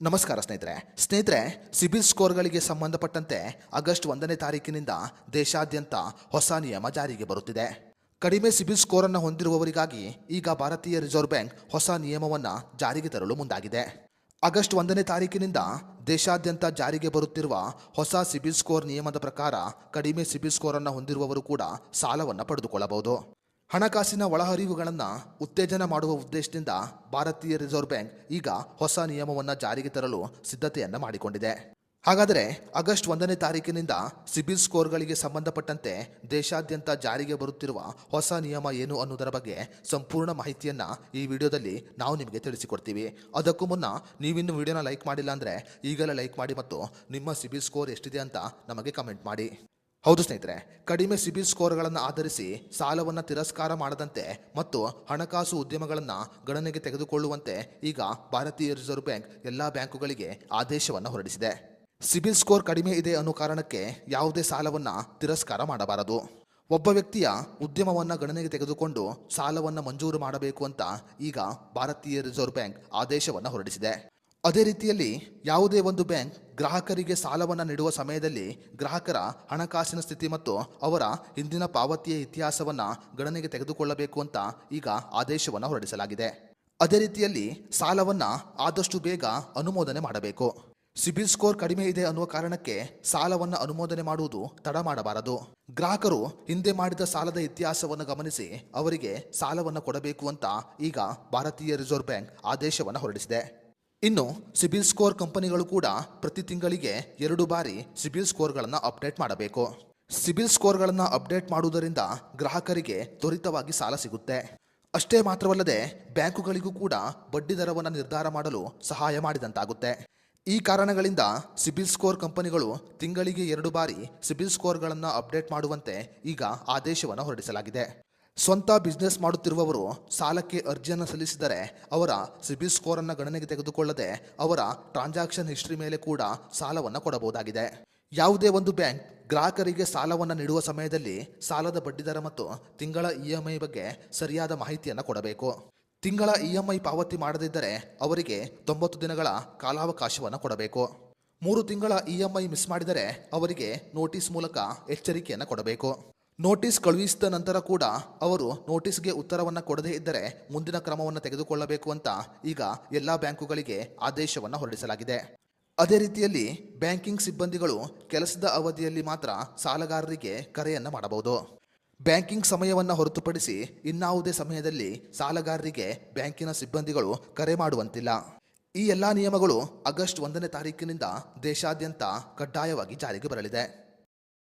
ನಮಸ್ಕಾರ ಸ್ನೇಹಿತರೆ ಸಿಬಿಲ್ ಸ್ಕೋರ್ಗಳಿಗೆ ಸಂಬಂಧಪಟ್ಟಂತೆ ಆಗಸ್ಟ್ 1ನೇ ತಾರೀಕಿನಿಂದ ದೇಶಾದ್ಯಂತ ಹೊಸ ನಿಯಮ ಜಾರಿಗೆ ಬರುತ್ತಿದೆ. ಕಡಿಮೆ ಸಿಬಿಲ್ ಸ್ಕೋರ್ ಅನ್ನು ಹೊಂದಿರುವವರಿಗಾಗಿ ಈಗ ಭಾರತೀಯ ರಿಸರ್ವ್ ಬ್ಯಾಂಕ್ ಹೊಸ ನಿಯಮವನ್ನು ಜಾರಿಗೆ ತರಲು ಮುಂದಾಗಿದೆ. ಆಗಸ್ಟ್ 1ನೇ ತಾರೀಕಿನಿಂದ ದೇಶಾದ್ಯಂತ ಜಾರಿಗೆ ಬರುತ್ತಿರುವ ಹೊಸ ಸಿಬಿಲ್ ಸ್ಕೋರ್ ನಿಯಮದ ಪ್ರಕಾರ ಕಡಿಮೆ ಸಿಬಿಲ್ ಸ್ಕೋರ್ ಅನ್ನು ಹೊಂದಿರುವವರು ಕೂಡ ಸಾಲವನ್ನು ಪಡೆದುಕೊಳ್ಳಬಹುದು. ಹಣಕಾಸಿನ ಒಳಹರಿವುಗಳನ್ನು ಉತ್ತೇಜನ ಮಾಡುವ ಉದ್ದೇಶದಿಂದ ಭಾರತೀಯ ರಿಸರ್ವ್ ಬ್ಯಾಂಕ್ ಈಗ ಹೊಸ ನಿಯಮವನ್ನು ಜಾರಿಗೆ ತರಲು ಸಿದ್ಧತೆಯನ್ನು ಮಾಡಿಕೊಂಡಿದೆ. ಹಾಗಾದರೆ ಆಗಸ್ಟ್ 1ನೇ ತಾರೀಕಿನಿಂದ ಸಿಬಿಲ್ ಸ್ಕೋರ್ಗಳಿಗೆ ಸಂಬಂಧಪಟ್ಟಂತೆ ದೇಶಾದ್ಯಂತ ಜಾರಿಗೆ ಬರುತ್ತಿರುವ ಹೊಸ ನಿಯಮ ಏನು ಅನ್ನೋದರ ಬಗ್ಗೆ ಸಂಪೂರ್ಣ ಮಾಹಿತಿಯನ್ನು ಈ ವಿಡಿಯೋದಲ್ಲಿ ನಾವು ನಿಮಗೆ ತಿಳಿಸಿಕೊಡ್ತೀವಿ. ಅದಕ್ಕೂ ಮುನ್ನ ನೀವಿನ್ನು ವಿಡಿಯೋನ ಲೈಕ್ ಮಾಡಿಲ್ಲ ಅಂದರೆ ಈಗಲೇ ಲೈಕ್ ಮಾಡಿ ಮತ್ತು ನಿಮ್ಮ ಸಿಬಿಲ್ ಸ್ಕೋರ್ ಎಷ್ಟಿದೆ ಅಂತ ನಮಗೆ ಕಮೆಂಟ್ ಮಾಡಿ. ಹೌದು ಸ್ನೇಹಿತರೆ, ಕಡಿಮೆ ಸಿಬಿಲ್ ಸ್ಕೋರ್ಗಳನ್ನು ಆಧರಿಸಿ ಸಾಲವನ್ನು ತಿರಸ್ಕಾರ ಮಾಡದಂತೆ ಮತ್ತು ಹಣಕಾಸು ಉದ್ಯಮಗಳನ್ನು ಗಣನೆಗೆ ತೆಗೆದುಕೊಳ್ಳುವಂತೆ ಈಗ ಭಾರತೀಯ ರಿಸರ್ವ್ ಬ್ಯಾಂಕ್ ಎಲ್ಲ ಬ್ಯಾಂಕುಗಳಿಗೆ ಆದೇಶವನ್ನು ಹೊರಡಿಸಿದೆ. ಸಿಬಿಲ್ ಸ್ಕೋರ್ ಕಡಿಮೆ ಇದೆ ಅನ್ನೋ ಕಾರಣಕ್ಕೆ ಯಾವುದೇ ಸಾಲವನ್ನು ತಿರಸ್ಕಾರ ಮಾಡಬಾರದು. ಒಬ್ಬ ವ್ಯಕ್ತಿಯ ಉದ್ಯಮವನ್ನು ಗಣನೆಗೆ ತೆಗೆದುಕೊಂಡು ಸಾಲವನ್ನು ಮಂಜೂರು ಮಾಡಬೇಕು ಅಂತ ಈಗ ಭಾರತೀಯ ರಿಸರ್ವ್ ಬ್ಯಾಂಕ್ ಆದೇಶವನ್ನು ಹೊರಡಿಸಿದೆ. ಅದೇ ರೀತಿಯಲ್ಲಿ ಯಾವುದೇ ಒಂದು ಬ್ಯಾಂಕ್ ಗ್ರಾಹಕರಿಗೆ ಸಾಲವನ್ನು ನೀಡುವ ಸಮಯದಲ್ಲಿ ಗ್ರಾಹಕರ ಹಣಕಾಸಿನ ಸ್ಥಿತಿ ಮತ್ತು ಅವರ ಹಿಂದಿನ ಪಾವತಿಯ ಇತಿಹಾಸವನ್ನು ಗಣನೆಗೆ ತೆಗೆದುಕೊಳ್ಳಬೇಕು ಅಂತ ಈಗ ಆದೇಶವನ್ನು ಹೊರಡಿಸಲಾಗಿದೆ. ಅದೇ ರೀತಿಯಲ್ಲಿ ಸಾಲವನ್ನು ಆದಷ್ಟು ಬೇಗ ಅನುಮೋದನೆ ಮಾಡಬೇಕು. ಸಿಬಿಲ್ ಸ್ಕೋರ್ ಕಡಿಮೆ ಇದೆ ಅನ್ನುವ ಕಾರಣಕ್ಕೆ ಸಾಲವನ್ನು ಅನುಮೋದನೆ ಮಾಡುವುದು ತಡ ಮಾಡಬಾರದು. ಗ್ರಾಹಕರು ಹಿಂದೆ ಮಾಡಿದ ಸಾಲದ ಇತಿಹಾಸವನ್ನು ಗಮನಿಸಿ ಅವರಿಗೆ ಸಾಲವನ್ನು ಕೊಡಬೇಕು ಅಂತ ಈಗ ಭಾರತೀಯ ರಿಸರ್ವ್ ಬ್ಯಾಂಕ್ ಆದೇಶವನ್ನು ಹೊರಡಿಸಿದೆ. ಇನ್ನು ಸಿಬಿಲ್ ಸ್ಕೋರ್ ಕಂಪನಿಗಳು ಕೂಡ ಪ್ರತಿ ತಿಂಗಳಿಗೆ 2 ಬಾರಿ ಸಿಬಿಲ್ ಸ್ಕೋರ್ಗಳನ್ನು ಅಪ್ಡೇಟ್ ಮಾಡಬೇಕು. ಸಿಬಿಲ್ ಸ್ಕೋರ್ಗಳನ್ನು ಅಪ್ಡೇಟ್ ಮಾಡುವುದರಿಂದ ಗ್ರಾಹಕರಿಗೆ ತ್ವರಿತವಾಗಿ ಸಾಲ ಸಿಗುತ್ತೆ. ಅಷ್ಟೇ ಮಾತ್ರವಲ್ಲದೆ ಬ್ಯಾಂಕುಗಳಿಗೂ ಕೂಡ ಬಡ್ಡಿ ದರವನ್ನು ನಿರ್ಧಾರ ಮಾಡಲು ಸಹಾಯ ಮಾಡಿದಂತಾಗುತ್ತೆ. ಈ ಕಾರಣಗಳಿಂದ ಸಿಬಿಲ್ ಸ್ಕೋರ್ ಕಂಪನಿಗಳು ತಿಂಗಳಿಗೆ 2 ಬಾರಿ ಸಿಬಿಲ್ ಸ್ಕೋರ್ಗಳನ್ನು ಅಪ್ಡೇಟ್ ಮಾಡುವಂತೆ ಈಗ ಆದೇಶವನ್ನು ಹೊರಡಿಸಲಾಗಿದೆ. ಸ್ವಂತ ಬಿಸ್ನೆಸ್ ಮಾಡುತ್ತಿರುವವರು ಸಾಲಕ್ಕೆ ಅರ್ಜಿಯನ್ನು ಸಲ್ಲಿಸಿದರೆ ಅವರ ಸಿಬಿಲ್ ಸ್ಕೋರನ್ನು ಗಣನೆಗೆ ತೆಗೆದುಕೊಳ್ಳದೆ ಅವರ ಟ್ರಾನ್ಸಾಕ್ಷನ್ ಹಿಸ್ಟ್ರಿ ಮೇಲೆ ಕೂಡ ಸಾಲವನ್ನು ಕೊಡಬಹುದಾಗಿದೆ. ಯಾವುದೇ ಒಂದು ಬ್ಯಾಂಕ್ ಗ್ರಾಹಕರಿಗೆ ಸಾಲವನ್ನು ನೀಡುವ ಸಮಯದಲ್ಲಿ ಸಾಲದ ಬಡ್ಡಿದರ ಮತ್ತು ತಿಂಗಳ EMI ಬಗ್ಗೆ ಸರಿಯಾದ ಮಾಹಿತಿಯನ್ನು ಕೊಡಬೇಕು. ತಿಂಗಳ EMI ಪಾವತಿ ಮಾಡದಿದ್ದರೆ ಅವರಿಗೆ 90 ದಿನಗಳ ಕಾಲಾವಕಾಶವನ್ನು ಕೊಡಬೇಕು. 3 ತಿಂಗಳ EMI ಮಿಸ್ ಮಾಡಿದರೆ ಅವರಿಗೆ ನೋಟಿಸ್ ಮೂಲಕ ಎಚ್ಚರಿಕೆಯನ್ನು ಕೊಡಬೇಕು. ನೋಟಿಸ್ ಕಳುಹಿಸಿದ ನಂತರ ಕೂಡ ಅವರು ನೋಟಿಸ್ಗೆ ಉತ್ತರವನ್ನು ಕೊಡದೇ ಇದ್ದರೆ ಮುಂದಿನ ಕ್ರಮವನ್ನು ತೆಗೆದುಕೊಳ್ಳಬೇಕು ಅಂತ ಈಗ ಎಲ್ಲ ಬ್ಯಾಂಕುಗಳಿಗೆ ಆದೇಶವನ್ನು ಹೊರಡಿಸಲಾಗಿದೆ. ಅದೇ ರೀತಿಯಲ್ಲಿ ಬ್ಯಾಂಕಿಂಗ್ ಸಿಬ್ಬಂದಿಗಳು ಕೆಲಸದ ಅವಧಿಯಲ್ಲಿ ಮಾತ್ರ ಸಾಲಗಾರರಿಗೆ ಕರೆಯನ್ನು ಮಾಡಬಹುದು. ಬ್ಯಾಂಕಿಂಗ್ ಸಮಯವನ್ನು ಹೊರತುಪಡಿಸಿ ಇನ್ನಾವುದೇ ಸಮಯದಲ್ಲಿ ಸಾಲಗಾರರಿಗೆ ಬ್ಯಾಂಕಿನ ಸಿಬ್ಬಂದಿಗಳು ಕರೆ ಮಾಡುವಂತಿಲ್ಲ. ಈ ಎಲ್ಲ ನಿಯಮಗಳು ಆಗಸ್ಟ್ 1ನೇ ತಾರೀಕಿನಿಂದ ದೇಶಾದ್ಯಂತ ಕಡ್ಡಾಯವಾಗಿ ಜಾರಿಗೆ ಬರಲಿದೆ.